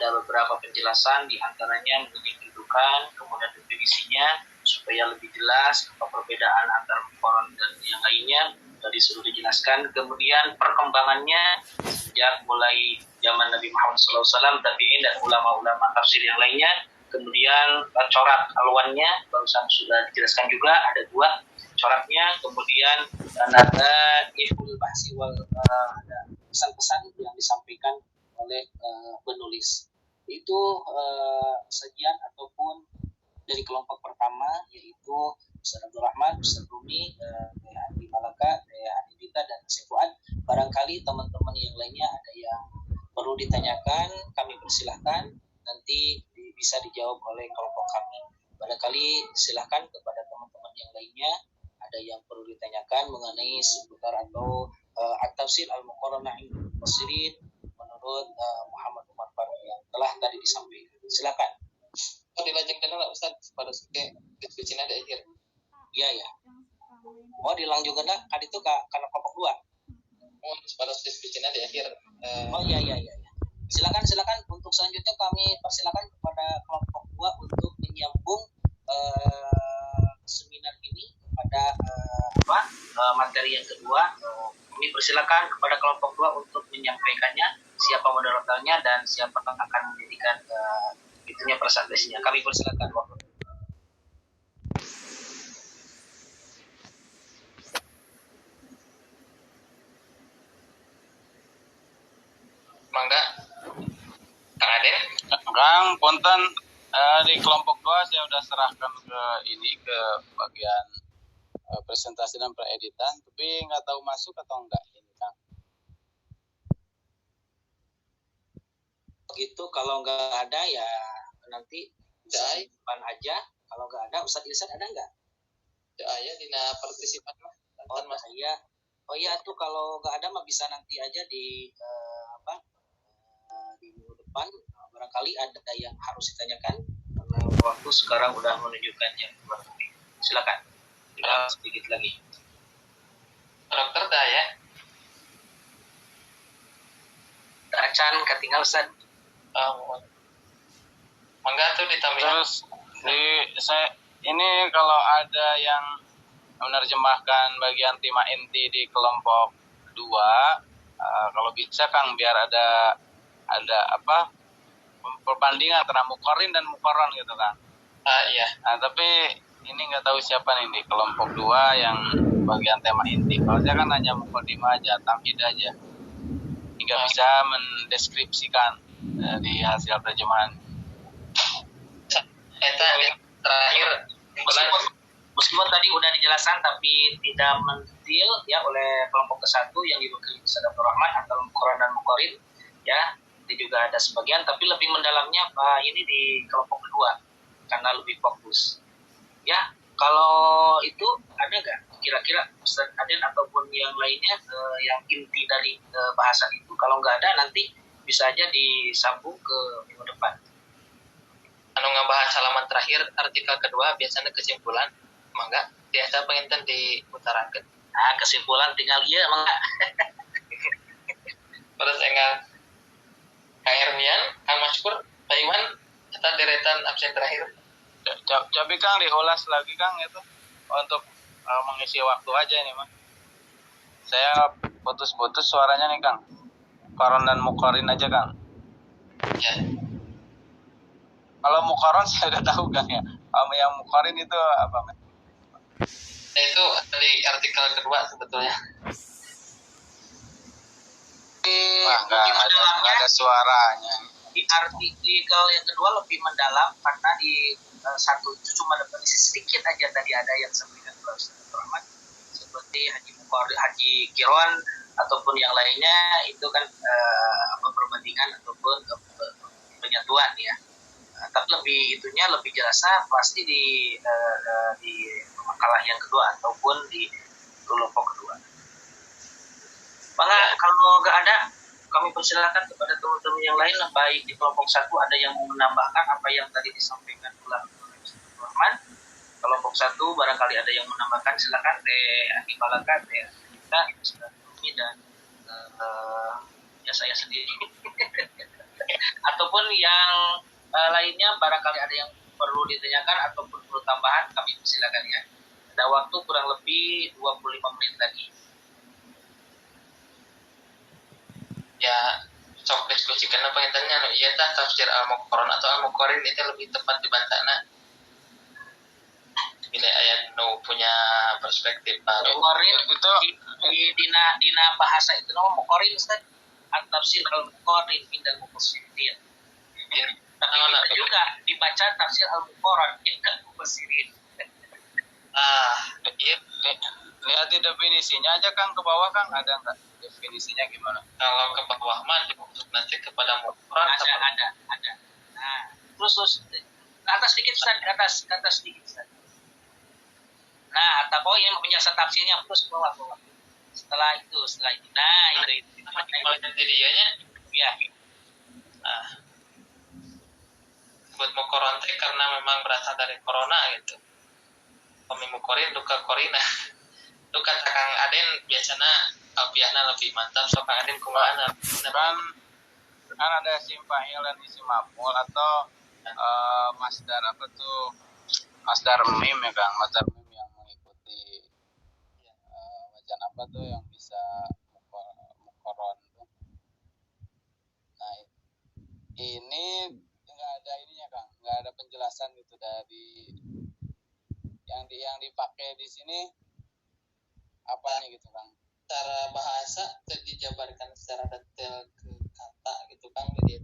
ada beberapa penjelasan, di antaranya mengenai kedudukan, kemudian definisinya, supaya lebih jelas apa perbedaan antara Quran dan yang lainnya, tadi sudah dijelaskan. Kemudian perkembangannya sejak mulai zaman Nabi Muhammad SAW, tabi'in dan ulama-ulama tafsir yang lainnya. Kemudian corak aluannya barusan sudah dijelaskan juga, ada 2 coraknya. Kemudian ada ihul bahsi wal ada pesan-pesan yang disampaikan oleh penulis. Itu sajian ataupun dari kelompok pertama, yaitu Ustaz Abdul Rahman, Ustaz Rumi, Andi Malaka, Andi Dita, dan Syekh Fuad. Barangkali teman-teman yang lainnya ada yang perlu ditanyakan, kami persilahkan, nanti bisa dijawab oleh kelompok kami. Barangkali silahkan kepada teman-teman yang lainnya, ada yang perlu ditanyakan mengenai seputar atau at-tafsir al-muqarranah al-mufassirin menurut Muhammad Umar Faruk yang telah tadi disampaikan. Silakan. Dilanjutkan nggak Ustaz pada suke diskusinya ada akhir. Iya. Oh, dilanjutkan kan itu karena kelompok 2. Oh, pada diskusinya di akhir. Oh iya. Silakan untuk selanjutnya kami persilakan kepada kelompok 2 untuk menyambung seminar ini pada materi yang kedua. Kami persilakan kepada kelompok 2 untuk menyampaikannya, siapa moderatornya dan siapa yang akan menjadikan itunya presentasinya. Kami persilakan waktu. Mangga, Kang Aden. Kang, punten di kelompok 2 saya udah serahkan ke bagian presentasi dan pereditan, tapi nggak tahu masuk atau enggak ini, Kang. Begitu, kalau nggak ada ya nanti depan aja. Kalau nggak ada, Ustadz Ilsan ada nggak? Ya, dina partisipan lah. Oh iya tuh, kalau nggak ada mah bisa nanti aja di di minggu depan. Barangkali ada yang harus ditanyakan karena waktu sekarang udah menunjukkan jam 2. Silakan. Sedikit lagi. Dokter dah ya. Acan ketinggal Ustaz. Mangga tuh ditambah. Terus ini kalau ada yang menerjemahkan bagian tema inti di kelompok 2, kalau bisa Kang, biar ada perbandingan antara muqarrin dan muqarran gitu kan. Iya. Nah, tapi ini nggak tahu siapa nih di kelompok 2 yang bagian tema inti. Kalau saya kan hanya muqaddimah aja, tamhid aja. Nggak bisa mendeskripsikan di hasil terjemahan. Eta terakhir meskipun tadi udah dijelaskan tapi tidak mendetil ya oleh kelompok ke-1 yang diwakili Ustaz Abdul Rahman atau Muqarran dan Muqarrin ya. Itu juga ada sebagian, tapi lebih mendalamnya ini di kelompok kedua karena lebih fokus. Ya, kalau itu ada nggak kira-kira Ustaz Aden ataupun yang lainnya yang inti dari bahasan itu? Kalau nggak ada nanti bisa aja disambung ke minggu depan. Anu ngabahas halaman terakhir artikel kedua biasanya kesimpulan, mangga biasa pengen diutarakan. Nah, kesimpulan tinggal iya mangga. Terus enggak Kang Ermian, Kang Maskur, Pak Iwan, kita deretan absen terakhir. Tapi Kang diulas lagi Kang itu untuk mengisi waktu aja ini mah. Saya putus-putus suaranya nih Kang. Muqarran dan muqarrin aja Kang. Ya. Kalau muqarran saya udah tahu Kang ya. Yang muqarrin itu apa? Itu di artikel kedua sebetulnya. Nggak ada suaranya. Di artikel yang kedua lebih mendalam karena di satu itu cuma ada sedikit aja tadi ada yang sampaikan oleh Ustaz Rahmat seperti Haji Kiron ataupun yang lainnya itu kan perbandingan ataupun penyatuan ya. Tapi lebih jelasnya pasti di makalah yang kedua ataupun di kelompok kedua. Maka kalau nggak ada, kami persilakan kepada teman-teman yang lain, baik di kelompok 1 ada yang mau menambahkan apa yang tadi disampaikan oleh Ustaz Rahman. Kelompok 1 barangkali ada yang menambahkan, silakan. Andi Malaka, kita, Ustaz Rumi dan ya saya sendiri. Ataupun yang lainnya barangkali ada yang perlu ditanyakan ataupun perlu tambahan, kami persilakan ya. Ada waktu kurang lebih 25 menit lagi. Ya, sok diskusikan apa yang tanya, iya tah tafsir al-muqarran atau al-muqarrin itu lebih tepat dibantahna. Bila ayat nu punya perspektif baru. Muqarrin itu dina bahasa itu nama muqarrin Ustaz. At-tafsir al-muqarrin indal mufassirin. Tapi bisa juga dibaca tafsir al-muqarran indal mufassirin. Iya. Lihat di definisinya aja Kang, ke bawah Kang, ada nggak definisinya gimana? Kalau ke bawah mah dimaksud nanti kepada muqarran ada. Nah, terus ke atas sedikit Ustaz, ke atas sedikit Ustaz. Nah, atau yang penjelasan tafsirnya terus ke bawah. Setelah itu. Nah, itu. Kalau nanti dianya Ya. Buat muqarran teh karena memang berasal dari corona gitu. Kami muqarrin duka korina. Duka Kang Aden biasanya alfiahna lebih mantap, so Kang Aden kumaha Kan ada isim fa'il dan isim maf'ul atau masdar apa tuh, masdar mim ya Kang, masdar mim yang mengikuti wajan apa tuh yang bisa muqarron tuh. Nah ini nggak ada ininya Kang, nggak ada penjelasan gitu dari yang dipakai di sini apanya gitu Kang. Secara bahasa dijabarkan secara detail ke kata gitu Kang di dia.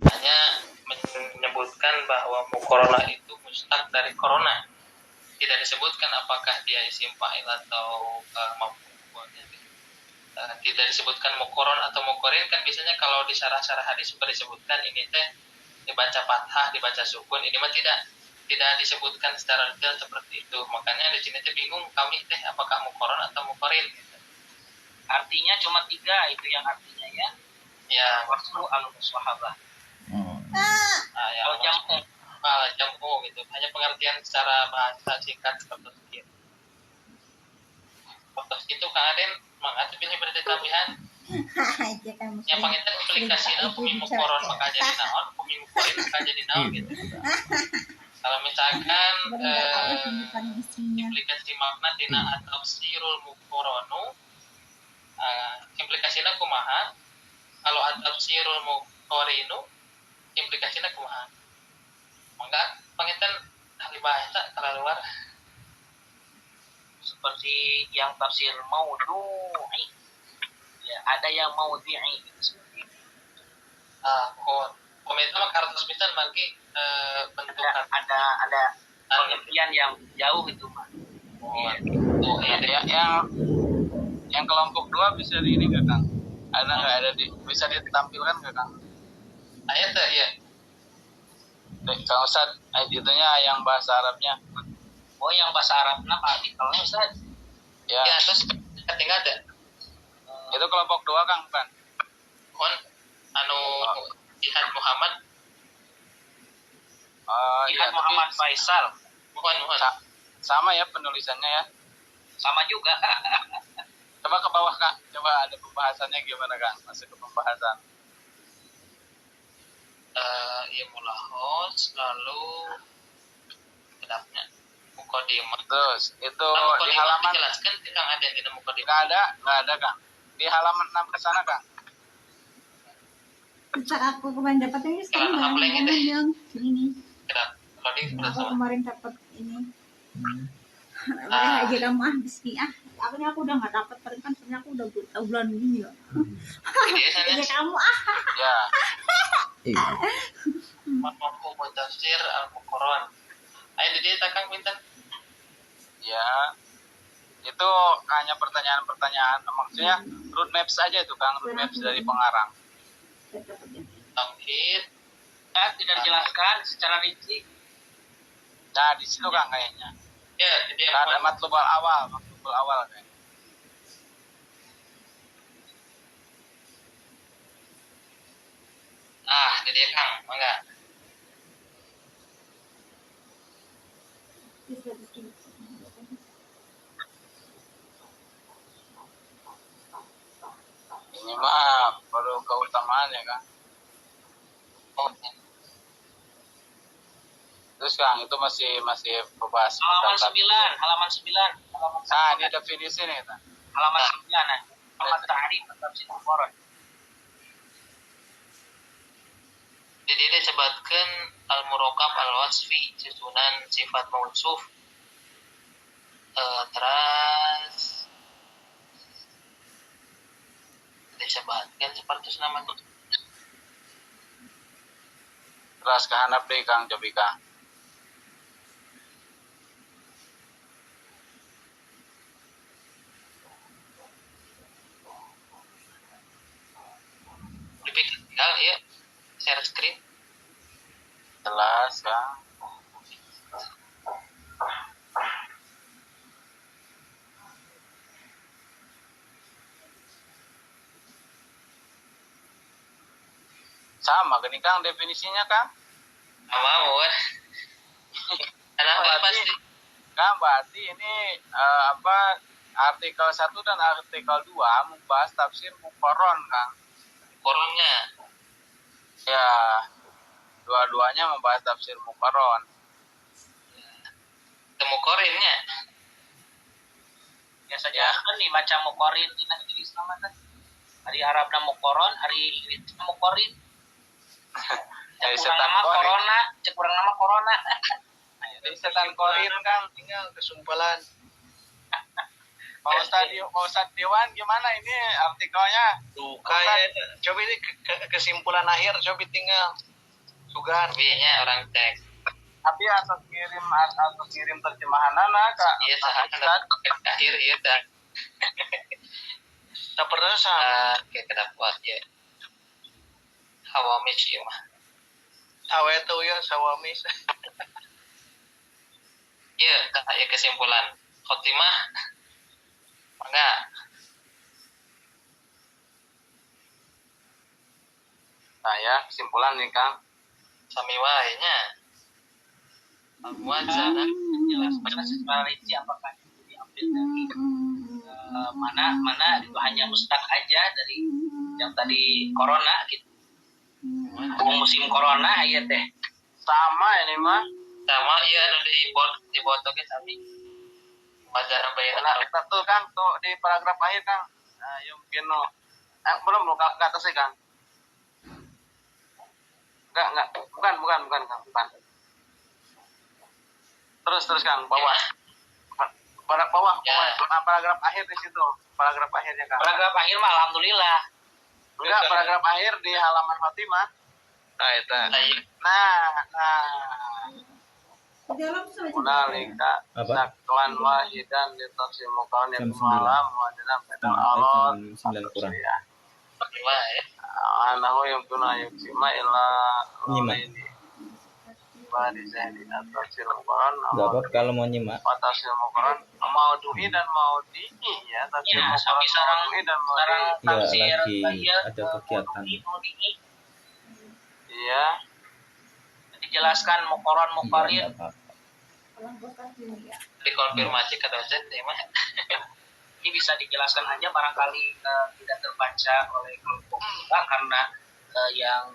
Hanya menyebutkan bahwa muqarrana itu mustaq dari corona. Tidak disebutkan apakah dia isim fa'il atau maf'ul. Tidak disebutkan muqarran atau muqarrin, kan biasanya kalau di syarah-syarah hadis suka disebutkan ini teh dibaca fathah, dibaca sukun, ini mah tidak disebutkan secara detail seperti itu. Makanya di sini teh bingung kami teh apakah muqarran atau muqarrin. Artinya cuma 3 itu yang artinya ya. Ya, Waslu al-muswahabah. ya jam'u gitu. Hanya pengertian secara bahasa singkat seperti itu. Waktu itu Kang Aden mengatur ini berdetambihan. Yang pengen aplikasinya pumi muqarran maka jadi naon, pumi muqarrin maka jadi naon gitu. Kalau misalkan implikasi makna dina at-tafsirul muqarranu, implikasinya kumaha? Kalau at-tafsirul muqarrinu, implikasinya kumaha? Maka penginten ahli bahasa terlalu luar. Seperti yang tafsir maudhu'i. Ya, ada yang maudhi'i gitu. Komentar mah kartu sepisan bagi bentukan ada pengertian yang jauh itu mah. Yang kelompok 2 bisa di ini nggak Kang? Ada nggak, ada bisa ditampilkan nggak Kang? Ayat ya. Kang Ustad, itunya yang bahasa Arabnya. Oh, yang bahasa Arabnya artikelnya Ustaz. Ya. Terus tinggal ada. Itu kelompok 2 Kang, bukan? Jihad Muhammad. Jihad Muhammad Faisal. Mohon. Sama ya penulisannya ya. Sama juga. Coba ke bawah Kang. Coba ada pembahasannya gimana Kang? Masuk ke pembahasan. Ya mulahos lalu kedapnya mukadimah. Terus itu di Halaman halaman dijelaskan Kang ada di mukadimah. Nggak ada Kang. Di halaman 6 ke sana Kang. Saat aku kemarin dapatnya sekarang yang ini. Aku kemarin dapat ini. Aja kamu bismillah. Akhirnya aku udah nggak dapat, kan sebenarnya aku udah bulan ini ya. Aja kamu Ya. Mampu tafsir al-Qur'an. Ayo diceritakan pinten. Ya. Itu hanya pertanyaan-pertanyaan, maksudnya roadmap saja itu Kang, roadmap dari pengarang. Tauhid Tidak dijelaskan secara rinci. Nah, di situ Kang kayaknya. ya, jadi Ada matlubul awal kayaknya. jadi Kang, mangga. Ini mah perlu keutamaan ya Kang. Kang, itu masih membahas Halaman tentang 9, halaman 9, halaman 9. Nah, ini definisi nih. Halaman 9 nah. Halaman ta'rif tafsir muqarrar. Jadi disebutkan al-murokab al-wasfi susunan sifat mausuf. Terus disebutkan seperti nama itu. Terus ke handap deh Kang, coba Kang. Lebih tinggal ya share screen. Jelas Kang. Sama gini Kang definisinya Kang. Mau kan? Kenapa pasti? Kang berarti ini artikel 1 dan artikel 2 membahas tafsir muqarron Kang. Koronnya. Ya, dua-duanya membahas tafsir muqarron. Temu korinnya. Ya saja kan nih baca muqarrin di negeri Islam kan. Hari Arabna muqarron, hari Inggrisna muqarrin. Jadi Kurang setan nama korin. corona, kurang nama corona. Jadi setan korin Kang, tinggal kesumpelan. Mau Ustaz Dewan gimana ini artikelnya? Tuh kayak coba ini kesimpulan akhir coba tinggal sugan. Biasanya orang teks. Tapi atau kirim terjemahan anak Kak. Iya sahabat akhir iya dah. Tak pernah sama. Kayak kedapat ya. Hawamis ya mah. Awet tuh ya sawamis. Iya, ya kesimpulan. Khotimah. Enggak. Nah ya, kesimpulan nih Kang. Sami wae nya. Al-muwazanah Jelaskan secara rinci apakah itu diambil dari mana itu hanya mustaq aja dari yang tadi corona gitu. Musim corona ya teh. Sama ini mah. sama iya anu di botoke sami. Wazanah bayan Nah, kita tuh Kang, tuh di paragraf akhir Kang. Nah, mungkin belum ke atas sih Kang. Enggak, bukan Kang, bukan. Terus Kang, bawah. Bawah, paragraf akhir di situ. Paragraf akhirnya Kang. Paragraf akhir mah alhamdulillah. Enggak, paragraf akhir di halaman Fatimah. Nah itu. Nah. Di dalam saja. Hunalika saklan wahidan di tafsir muqarron Jam 9. malam wadana pedal alot. Jam 9 kurang. Ya. wae. Anahu yang tuna yuksima illa Nyimak. ini. Badi zahdi tafsir muqarron. Gak apa kalau mau nyimak. Tafsir muqarron maudhu'i dan maudhi'i ya. Tafsir Ya, muqarron tapi sekarang maudhu'i dan maudhi'i. Iya, tafsir lagi bagian ada kegiatan. Iya. Dijelaskan muqarron Iya, muqarrin. nggak apa-apa. Dikonfirmasi kata Ustaz ya mah. Ini bisa dijelaskan aja barangkali tidak terbaca oleh kelompok kita karena yang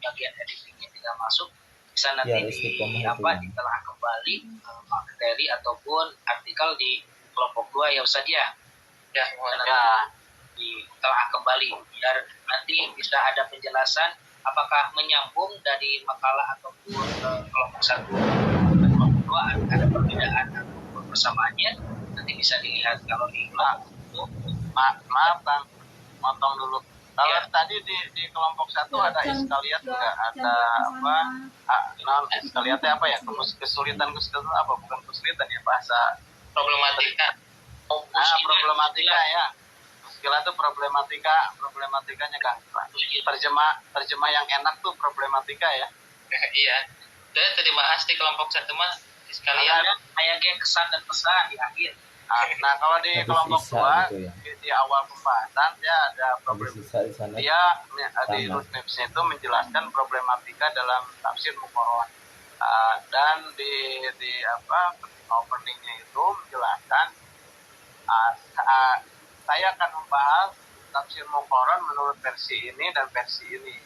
bagian editingnya tidak masuk bisa nanti Ya, istiqomah itu. ditelah kembali materi ataupun artikel di kelompok 2 ya Ustaz ya. Ya, Ditelah kembali biar nanti bisa ada penjelasan apakah menyambung dari makalah ataupun kelompok 1 dan kelompok 2 ada perbedaan ataupun persamaannya nanti bisa dilihat kalau di kelompok itu. Maaf Kang, motong dulu. Kalau Ya. tadi di kelompok 1 ada iskaliat enggak? Ada apa? Non iskaliatnya apa ya? Kesulitan apa? Bukan kesulitan ya, bahasa problematika. problematika ya. Iskilah itu problematikanya Kang. Terjemah yang enak tuh problematika ya. Iya. Saya tadi bahas di kelompok 1 mah sekalian Kayak kesan dan pesan di akhir. Nah, kalau di Habis kelompok sisa 2 gitu ya. di awal pembahasan ya ada Habis problem. sisa di sana. Dia di Sama. roadmapsnya itu menjelaskan problematika dalam tafsir muqarron. Dan di openingnya itu menjelaskan saya akan membahas tafsir muqarron menurut versi ini dan versi ini,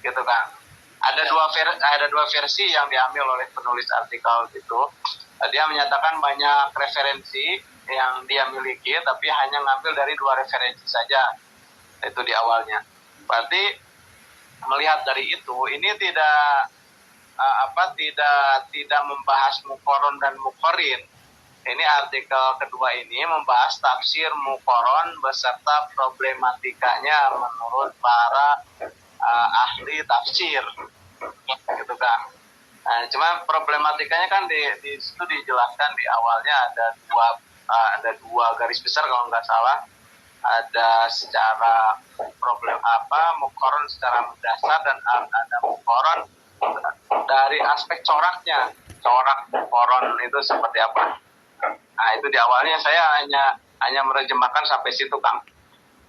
gitu kan. ada dua versi yang diambil oleh penulis artikel itu. Dia menyatakan banyak referensi yang dia miliki, tapi hanya ngambil dari 2 referensi saja. Itu di awalnya. Berarti melihat dari itu, ini tidak membahas mukoron dan mukorin. Ini artikel kedua ini membahas tafsir mukoron beserta problematikanya menurut para ahli tafsir, gitu kan. Nah, cuma problematikanya kan di situ dijelaskan di awalnya ada dua garis besar kalau nggak salah. Ada secara mukoron secara mendasar dan ada mukoron dari aspek coraknya. Corak mukoron itu seperti apa? Nah, itu di awalnya saya hanya menerjemahkan sampai situ, Kang.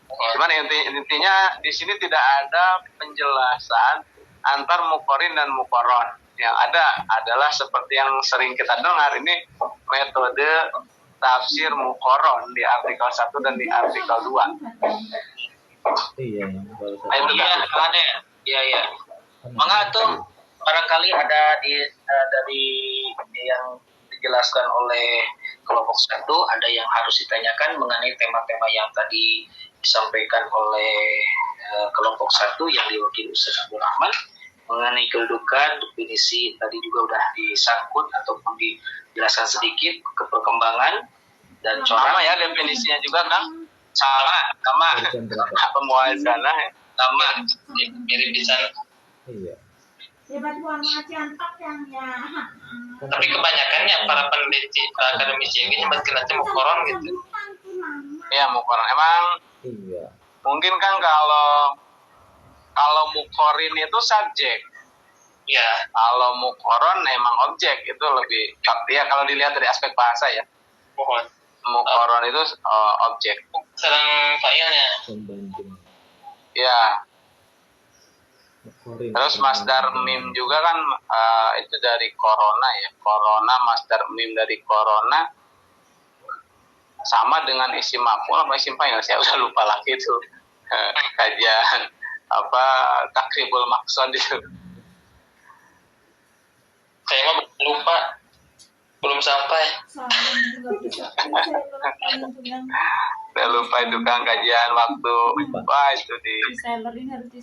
Cuman intinya di sini tidak ada penjelasan antar mukorin dan mukoron. Yang ada adalah seperti yang sering kita dengar, ini metode tafsir mukoron di artikel 1 dan di artikel 2. Iya, baru Iya, ada. Iya. Maka tuh barangkali ada dari yang dijelaskan oleh kelompok 1, ada yang harus ditanyakan mengenai tema-tema yang tadi disampaikan oleh kelompok 1 yang diwakili Ustaz Abdul Rahman mengenai kedudukan, definisi tadi juga udah disangkut ataupun dijelaskan sedikit ke perkembangan dan Sama ya definisinya juga, Kang. sama Pemuazanah ya. sama mirip di sana. Iya. Tapi kebanyakannya para peneliti, para akademisi ini nyematkan nanti mukoron gitu. Iya, mukoron. Emang Iya. mungkin kan kalau mukorin itu subjek. Ya, Kalau mukoron emang objek, itu lebih ya kalau dilihat dari aspek bahasa ya. mohon. Mukoron itu objek. Sedang failnya. Pembanding. Ya. Mukorin. Terus masdar mim juga kan itu dari corona ya. Corona, masdar mim dari corona sama dengan isim maf'ul apa isim fa'il, saya udah lupa lagi itu. Kajian takribul maksud itu. Saya mah lupa, belum sampai. Udah lupa itu kan kajian waktu itu di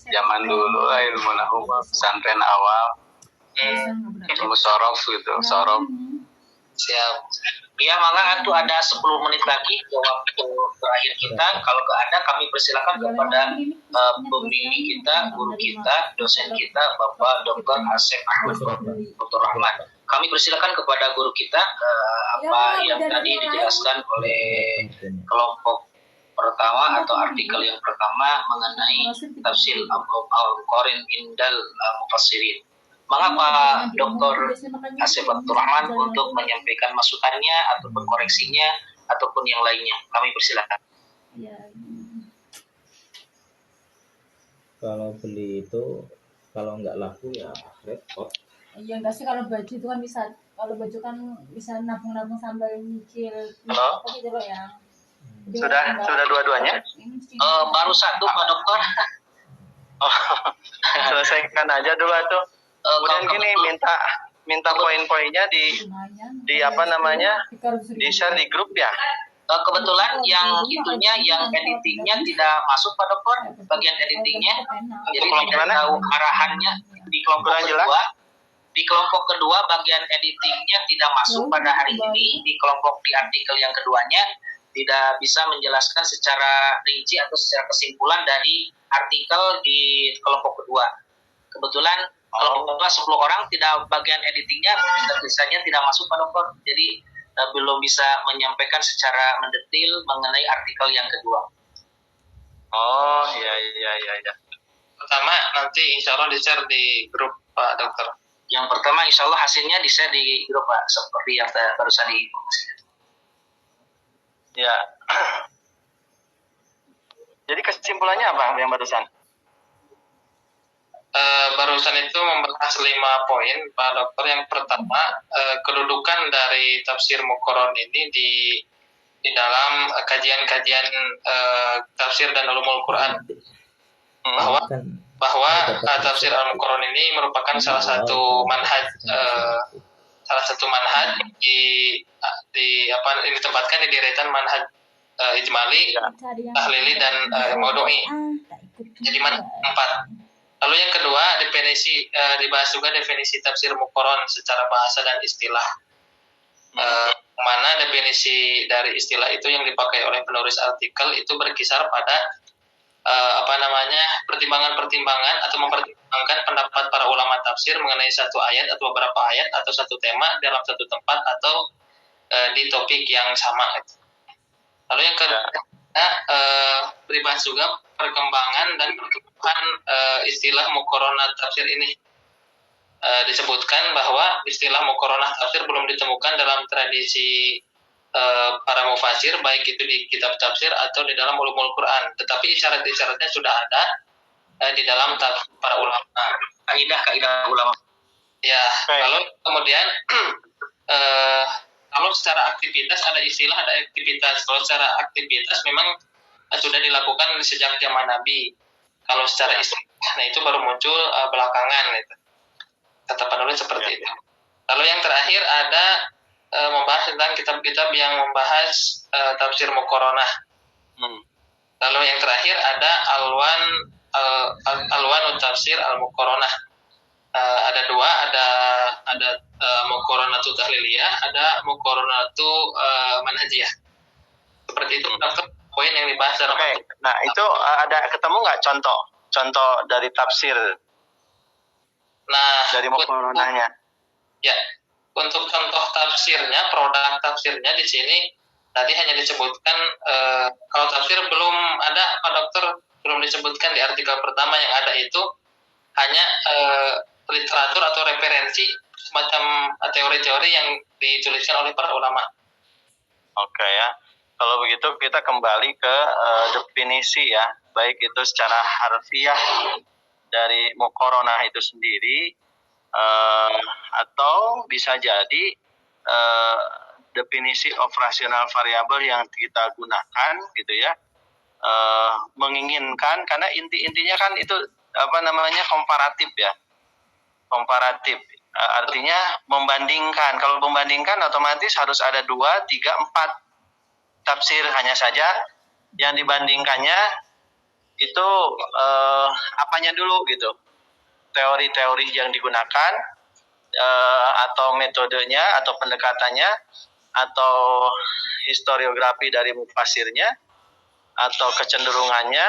zaman dulu lah, ilmu nahwu pesantren awal. Ilmu sorof gitu, sorof. siap. Ya, maka itu ada 10 menit lagi ke waktu terakhir kita. Kalau nggak ada, kami persilakan kepada pembimbing kita, guru kita, dosen kita, Bapak Dr. Asep Dr. Rahman. Kami persilakan kepada guru kita apa yang tadi dijelaskan oleh kelompok pertama atau artikel yang pertama mengenai tafsir Al-Quran Indal Mufassirin. Maka Pak Dr. Asep Dr. Rahman untuk menyampaikan masukannya ataupun koreksinya ataupun yang lainnya. Kami persilakan. Kalau beli itu kalau nggak laku ya repot. Iya enggak sih, kalau baju itu kan bisa, kalau baju kan bisa nabung-nabung sambil nyicil. Halo? Apa gitu loh ya. Sudah dua-duanya? Baru satu Pak Dokter. Selesaikan aja dulu tuh. Kemudian gini, minta poin-poinnya di apa namanya, di share di grup ya. Kebetulan yang itunya, yang editingnya tidak masuk Pak Dokter, bagian editingnya. Jadi tidak tahu arahannya di kelompok kedua. Di kelompok kedua bagian editingnya tidak masuk pada hari ini. Di kelompok di artikel yang keduanya tidak bisa menjelaskan secara rinci atau secara kesimpulan dari artikel di kelompok kedua. Kebetulan kelompok kedua 10 orang tidak bagian editingnya tulisannya tidak masuk Pak Dokter. Jadi belum bisa menyampaikan secara mendetil mengenai artikel yang kedua. Oh iya. Pertama nanti insya Allah di-share di grup Pak Dokter. Yang pertama insya Allah hasilnya di-share di grup Pak, seperti yang barusan diinformasikan. Ya. Jadi kesimpulannya apa yang barusan? Barusan itu membahas 5 poin Pak Dokter. Yang pertama, kedudukan dari tafsir Muqarrar ini di dalam kajian-kajian tafsir dan ulumul Quran. Bahwa bahwa tafsir Al-Muqarron ini merupakan salah satu manhaj yang ditempatkan di deretan manhaj ijmali, tahlili dan maudu'i. Jadi manhaj 4. Lalu yang kedua, dibahas juga definisi tafsir Muqarron secara bahasa dan istilah. Mana definisi dari istilah itu yang dipakai oleh penulis artikel itu berkisar pada pertimbangan-pertimbangan atau mempertimbangkan pendapat para ulama tafsir mengenai satu ayat atau beberapa ayat atau satu tema dalam satu tempat atau di topik yang sama. Lalu yang kedua, dibahas juga perkembangan dan pertumbuhan istilah muqaronah tafsir ini. Disebutkan bahwa istilah muqaronah tafsir belum ditemukan dalam tradisi para mufasir, baik itu di kitab tafsir atau di dalam ulumul Quran, tetapi isyarat-isyaratnya sudah ada di dalam para ulama, kaidah ulama. Ya, lalu kemudian kalau secara aktivitas ada istilah, ada aktivitas. Kalau secara aktivitas memang sudah dilakukan sejak zaman Nabi. Kalau secara istilah, nah itu baru muncul belakangan. Gitu. Kata penulis seperti itu. Lalu yang terakhir ada membahas tentang kitab-kitab yang membahas tafsir muqaronah. Lalu yang terakhir ada alwan tafsir al-muqaronah. Ada dua, ada muqaronatu tahliliyah, ada muqaronatu manhajiyah. Seperti itu poin yang dibahas dalam. Nah itu ada ketemu nggak contoh dari tafsir? Nah dari muqaronahnya. Ya. Untuk contoh tafsirnya, produk tafsirnya di sini tadi hanya disebutkan kalau tafsir belum ada, Pak Dokter, belum disebutkan di artikel pertama. Yang ada itu hanya literatur atau referensi semacam teori-teori yang dituliskan oleh para ulama. Oke ya. Kalau begitu kita kembali ke definisi ya, baik itu secara harfiah dari muqaronah itu sendiri, atau bisa jadi definisi operasional variabel yang kita gunakan gitu ya, menginginkan, karena intinya kan itu komparatif ya, komparatif artinya membandingkan. Kalau membandingkan otomatis harus ada 2, 3, 4 tafsir. Hanya saja yang dibandingkannya itu apanya dulu gitu, teori-teori yang digunakan, atau metodenya atau pendekatannya, atau historiografi dari mufasirnya, atau kecenderungannya,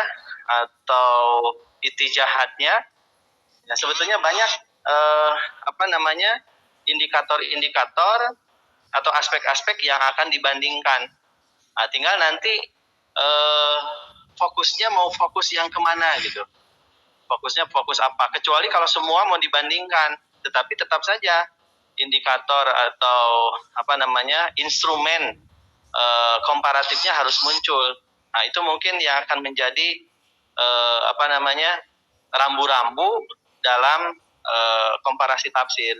atau itijahatnya. Nah, sebetulnya banyak indikator-indikator atau aspek-aspek yang akan dibandingkan. Nah, tinggal nanti fokusnya mau fokus yang kemana gitu. Fokusnya fokus apa? Kecuali kalau semua mau dibandingkan, tetapi tetap saja indikator atau instrumen komparatifnya harus muncul. Nah, itu mungkin yang akan menjadi rambu-rambu dalam komparasi tafsir.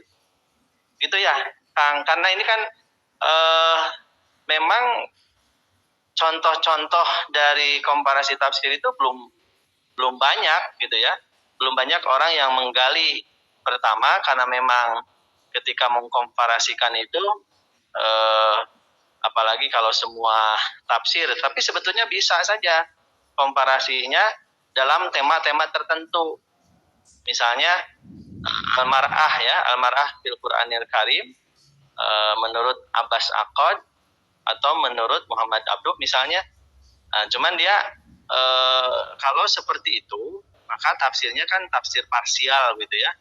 Gitu ya, Kang. Karena ini kan memang contoh-contoh dari komparasi tafsir itu belum banyak gitu ya. Belum banyak orang yang menggali. Pertama, karena memang ketika mengkomparasikan itu apalagi kalau semua tafsir, tapi sebetulnya bisa saja komparasinya dalam tema-tema tertentu. Misalnya Al-Mar'ah fil Qur'anil Karim menurut Abbas Aqad atau menurut Muhammad Abduh misalnya. Nah, cuman dia kalau seperti itu, maka tafsirnya kan tafsir parsial gitu ya.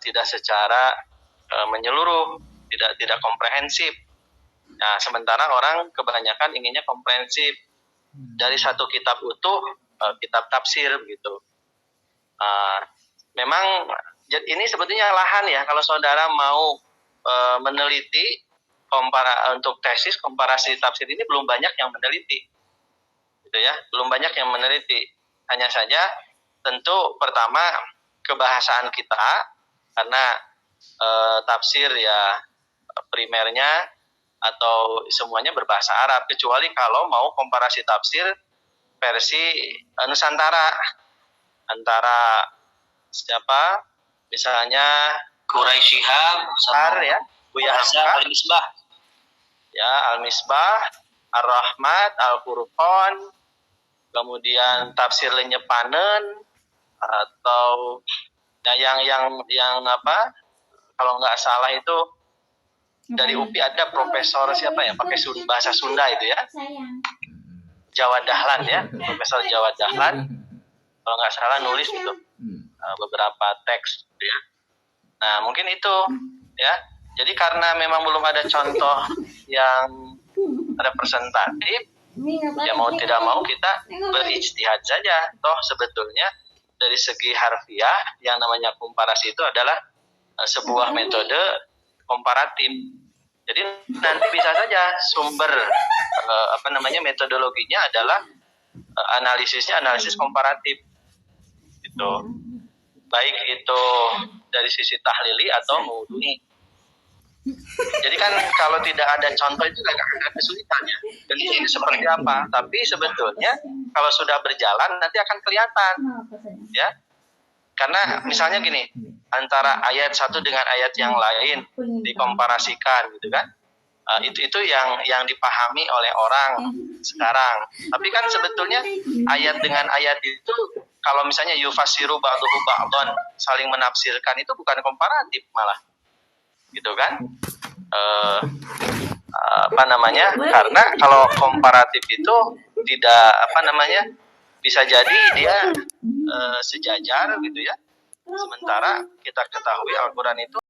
Tidak secara menyeluruh, tidak komprehensif. Nah, sementara orang kebanyakan inginnya komprehensif dari satu kitab utuh, kitab tafsir gitu. Memang ini sebetulnya lahan ya, kalau saudara mau meneliti untuk tesis komparasi tafsir ini belum banyak yang meneliti, gitu ya, belum banyak yang meneliti. Hanya saja tentu pertama kebahasaan kita, karena tafsir ya primernya atau semuanya berbahasa Arab, kecuali kalau mau komparasi tafsir versi Nusantara. antara siapa? Misalnya Quraisy Shihab Ar ya, Buya Hamka, Al-Misbah. ya Al-Misbah, Ar-Rahmat, Al-Furqan, kemudian tafsir Lenyepanen, atau yang apa? Kalau nggak salah itu dari UPI ada profesor siapa ya, pakai bahasa Sunda itu ya, Jawa Dahlan ya, Profesor Jawa Dahlan, kalau nggak salah nulis gitu beberapa teks gitu ya. Nah mungkin itu ya. Jadi karena memang belum ada contoh yang representatif, ya mau tidak mau kita berijtihad saja. Toh sebetulnya dari segi harfiah yang namanya komparasi itu adalah sebuah metode komparatif. Jadi nanti bisa saja sumber metodologinya adalah analisisnya analisis komparatif. Gitu. Baik itu dari sisi tahlili atau muduni. Jadi kan kalau tidak ada contoh itu agak kesulitan ya. Jadi ini seperti apa? Tapi sebetulnya kalau sudah berjalan nanti akan kelihatan, ya. Karena misalnya gini, antara ayat satu dengan ayat yang lain dikomparasikan, gitu kan? Itu yang dipahami oleh orang sekarang. Tapi kan sebetulnya ayat dengan ayat itu kalau misalnya yufasiru ba'duhu ba'dhan, saling menafsirkan, itu bukan komparatif malah. Gitu kan? Karena kalau komparatif itu tidak bisa jadi dia sejajar gitu ya. Sementara kita ketahui Al-Quran itu